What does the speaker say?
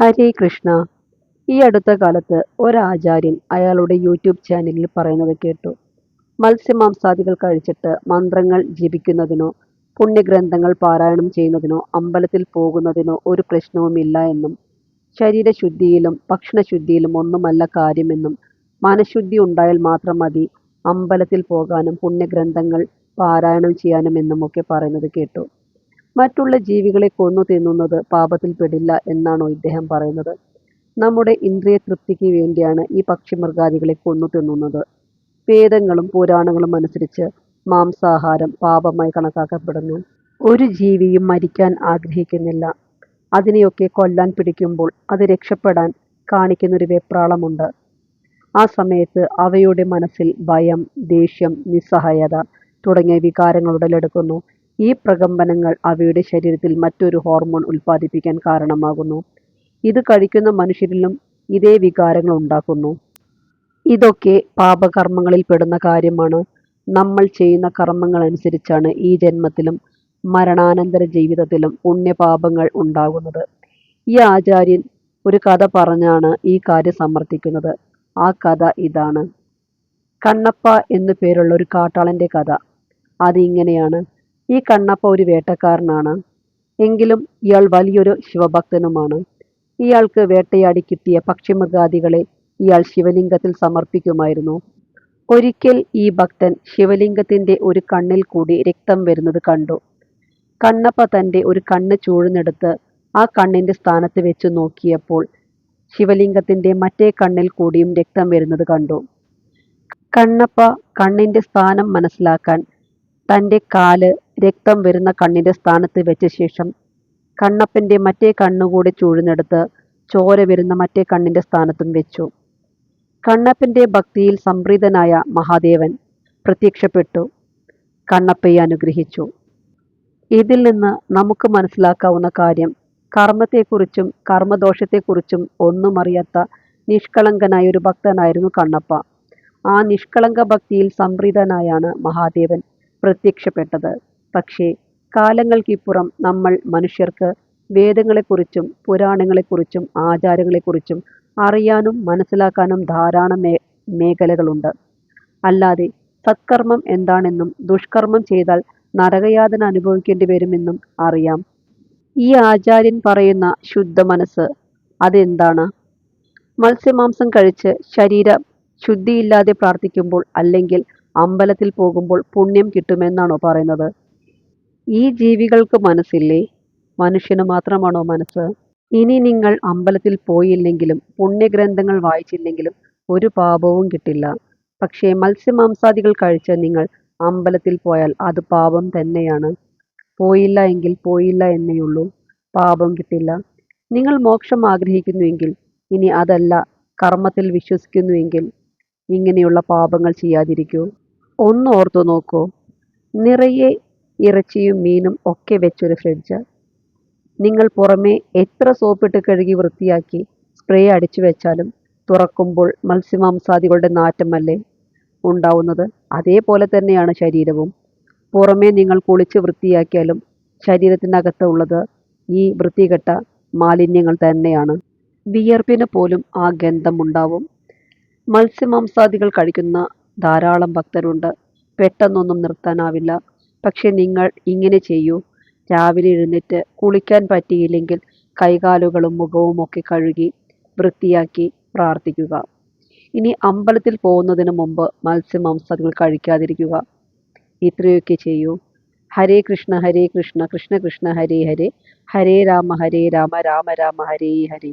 ഹരേ കൃഷ്ണ. ഈ അടുത്ത കാലത്ത് ഒരാചാര്യൻ അയാളുടെ യൂട്യൂബ് ചാനലിൽ പറയുന്നത് കേട്ടു. മത്സ്യമാംസാദികൾ കഴിച്ചിട്ട് മന്ത്രങ്ങൾ ജപിക്കുന്നതിനോ പുണ്യഗ്രന്ഥങ്ങൾ പാരായണം ചെയ്യുന്നതിനോ അമ്പലത്തിൽ പോകുന്നതിനോ ഒരു പ്രശ്നവുമില്ല എന്നും ശരീരശുദ്ധിയിലും ഭക്ഷണശുദ്ധിയിലും ഒന്നുമല്ല കാര്യമെന്നും മനഃശുദ്ധി ഉണ്ടായാൽ മാത്രം മതി അമ്പലത്തിൽ പോകാനും പുണ്യഗ്രന്ഥങ്ങൾ പാരായണം ചെയ്യാനും എന്നുമൊക്കെ പറയുന്നത് കേട്ടു. മറ്റുള്ള ജീവികളെ കൊന്നു തിന്നുന്നത് പാപത്തിൽ പെടില്ല എന്നാണോ ഇദ്ദേഹം പറയുന്നത്? നമ്മുടെ ഇന്ദ്രിയ തൃപ്തിക്ക് വേണ്ടിയാണ് ഈ പക്ഷിമൃഗാദികളെ കൊന്നു തിന്നുന്നത്. വേദങ്ങളും പുരാണങ്ങളും അനുസരിച്ച് മാംസാഹാരം പാപമായി കണക്കാക്കപ്പെടുന്നു. ഒരു ജീവിയും മരിക്കാൻ ആഗ്രഹിക്കുന്നില്ല. അതിനെയൊക്കെ കൊല്ലാൻ പിടിക്കുമ്പോൾ അത് രക്ഷപ്പെടാൻ കാണിക്കുന്നൊരു വെപ്രാളമുണ്ട്. ആ സമയത്ത് അവയുടെ മനസ്സിൽ ഭയം, ദേഷ്യം, നിസ്സഹായത തുടങ്ങിയ വികാരങ്ങൾ ഉടലെടുക്കുന്നു. ഈ പ്രകമ്പനങ്ങൾ അവയുടെ ശരീരത്തിൽ മറ്റൊരു ഹോർമോൺ ഉൽപ്പാദിപ്പിക്കാൻ കാരണമാകുന്നു. ഇത് കഴിക്കുന്ന മനുഷ്യരിലും ഇതേ വികാരങ്ങൾ ഉണ്ടാക്കുന്നു. ഇതൊക്കെ പാപകർമ്മങ്ങളിൽ പെടുന്ന കാര്യമാണ്. നമ്മൾ ചെയ്യുന്ന കർമ്മങ്ങൾ അനുസരിച്ചാണ് ഈ ജന്മത്തിലും മരണാനന്തര ജീവിതത്തിലും പുണ്യപാപങ്ങൾ ഉണ്ടാകുന്നത്. ഈ ആചാര്യൻ ഒരു കഥ പറഞ്ഞാണ് ഈ കാര്യം സമർത്ഥിക്കുന്നത്. ആ കഥ ഇതാണ്. കണ്ണപ്പ എന്നു പേരുള്ള ഒരു കാട്ടാളന്റെ കഥ. അത് ഇങ്ങനെയാണ്. ഈ കണ്ണപ്പ ഒരു വേട്ടക്കാരനാണ്. എങ്കിലും ഇയാൾ വലിയൊരു ശിവഭക്തനുമാണ്. ഇയാൾക്ക് വേട്ടയാടി കിട്ടിയ പക്ഷിമൃഗാദികളെ ഇയാൾ ശിവലിംഗത്തിൽ സമർപ്പിക്കുമായിരുന്നു. ഒരിക്കൽ ഈ ഭക്തൻ ശിവലിംഗത്തിന്റെ ഒരു കണ്ണിൽ കൂടി രക്തം വരുന്നത് കണ്ടു. കണ്ണപ്പ തന്റെ ഒരു കണ്ണ് ചൂഴ്ന്നെടുത്ത് ആ കണ്ണിന്റെ സ്ഥാനത്ത് വെച്ച് നോക്കിയപ്പോൾ ശിവലിംഗത്തിന്റെ മറ്റേ കണ്ണിൽ കൂടിയും രക്തം വരുന്നത് കണ്ടു. കണ്ണപ്പ കണ്ണിന്റെ സ്ഥാനം മനസ്സിലാക്കാൻ തന്റെ കാല് രക്തം വരുന്ന കണ്ണിന്റെ സ്ഥാനത്ത് വെച്ച ശേഷം കണ്ണപ്പന്റെ മറ്റേ കണ്ണുകൂടി ചൂഴ്ന്നെടുത്ത് ചോര വരുന്ന മറ്റേ കണ്ണിന്റെ സ്ഥാനത്തും വെച്ചു. കണ്ണപ്പന്റെ ഭക്തിയിൽ സംപ്രീതനായ മഹാദേവൻ പ്രത്യക്ഷപ്പെട്ടു കണ്ണപ്പയെ അനുഗ്രഹിച്ചു. ഇതിൽ നിന്ന് നമുക്ക് മനസ്സിലാക്കാവുന്ന കാര്യം, കർമ്മത്തെക്കുറിച്ചും കർമ്മദോഷത്തെക്കുറിച്ചും ഒന്നും അറിയാത്ത നിഷ്കളങ്കനായ ഒരു ഭക്തനായിരുന്നു കണ്ണപ്പ. ആ നിഷ്കളങ്ക ഭക്തിയിൽ സംപ്രീതനായാണ് മഹാദേവൻ പ്രത്യക്ഷപ്പെട്ടത്. പക്ഷേ കാലങ്ങൾക്കിപ്പുറം നമ്മൾ മനുഷ്യർക്ക് വേദങ്ങളെക്കുറിച്ചും പുരാണങ്ങളെക്കുറിച്ചും ആചാരങ്ങളെക്കുറിച്ചും അറിയാനും മനസ്സിലാക്കാനും ധാരാളം മേഖലകളുണ്ട്. അല്ലാതെ സത്കർമ്മം എന്താണെന്നും ദുഷ്കർമ്മം ചെയ്താൽ നരകയാതന അനുഭവിക്കേണ്ടി വരുമെന്നും അറിയാം. ഈ ആചാര്യൻ പറയുന്ന ശുദ്ധ മനസ്സ് അതെന്താണ്? മത്സ്യമാംസം കഴിച്ച് ശരീരം ശുദ്ധിയില്ലാതെ പ്രാർത്ഥിക്കുമ്പോൾ അല്ലെങ്കിൽ അമ്പലത്തിൽ പോകുമ്പോൾ പുണ്യം കിട്ടുമെന്നാണോ പറയുന്നത്? ഈ ജീവികൾക്ക് മനസ്സില്ലേ? മനുഷ്യന് മാത്രമാണോ മനസ്സ്? ഇനി നിങ്ങൾ അമ്പലത്തിൽ പോയില്ലെങ്കിലും പുണ്യഗ്രന്ഥങ്ങൾ വായിച്ചില്ലെങ്കിലും ഒരു പാപവും കിട്ടില്ല. പക്ഷേ മത്സ്യമാംസാദികൾ കഴിച്ച് നിങ്ങൾ അമ്പലത്തിൽ പോയാൽ അത് പാപം തന്നെയാണ്. പോയില്ല എങ്കിൽ പോയില്ല എന്നേയുള്ളൂ, പാപം കിട്ടില്ല. നിങ്ങൾ മോക്ഷം ആഗ്രഹിക്കുന്നുവെങ്കിൽ, ഇനി അതല്ല കർമ്മത്തിൽ വിശ്വസിക്കുന്നുവെങ്കിൽ ഇങ്ങനെയുള്ള പാപങ്ങൾ ചെയ്യാതിരിക്കൂ. ഒന്ന് ഓർത്തു നോക്കൂ. നിറയെ ഇറച്ചിയും മീനും ഒക്കെ വെച്ചൊരു ഫ്രിഡ്ജ്. നിങ്ങൾ പുറമേ എത്ര സോപ്പിട്ട് കഴുകി വൃത്തിയാക്കി സ്പ്രേ അടിച്ചു വെച്ചാലും തുറക്കുമ്പോൾ മത്സ്യമാംസാദികളുടെ നാറ്റമല്ലേ ഉണ്ടാവുന്നത്? അതേപോലെ തന്നെയാണ് ശരീരവും. പുറമേ നിങ്ങൾ കുളിച്ച് വൃത്തിയാക്കിയാലും ശരീരത്തിനകത്ത് ഉള്ളത് ഈ വൃത്തികെട്ട മാലിന്യങ്ങൾ തന്നെയാണ്. വിയർപ്പിന് പോലും ആ ഗന്ധമുണ്ടാവും. മത്സ്യമാംസാദികൾ കഴിക്കുന്ന ധാരാളം ഭക്തരുണ്ട്. പെട്ടെന്നൊന്നും നിർത്താനാവില്ല. പക്ഷെ നിങ്ങൾ ഇങ്ങനെ ചെയ്യൂ. രാവിലെ എഴുന്നേറ്റ് കുളിക്കാൻ പറ്റിയില്ലെങ്കിൽ കൈകാലുകളും മുഖവും ഒക്കെ കഴുകി വൃത്തിയാക്കി പ്രാർത്ഥിക്കുക. ഇനി അമ്പലത്തിൽ പോകുന്നതിന് മുമ്പ് മത്സ്യമാംസാദികൾ കഴിക്കാതിരിക്കുക. ഇത്രയൊക്കെ ചെയ്യൂ. ഹരേ കൃഷ്ണ ഹരേ കൃഷ്ണ കൃഷ്ണ കൃഷ്ണ ഹരേ ഹരേ, ഹരേ രാമ രാമ രാമ ഹരേ ഹരേ.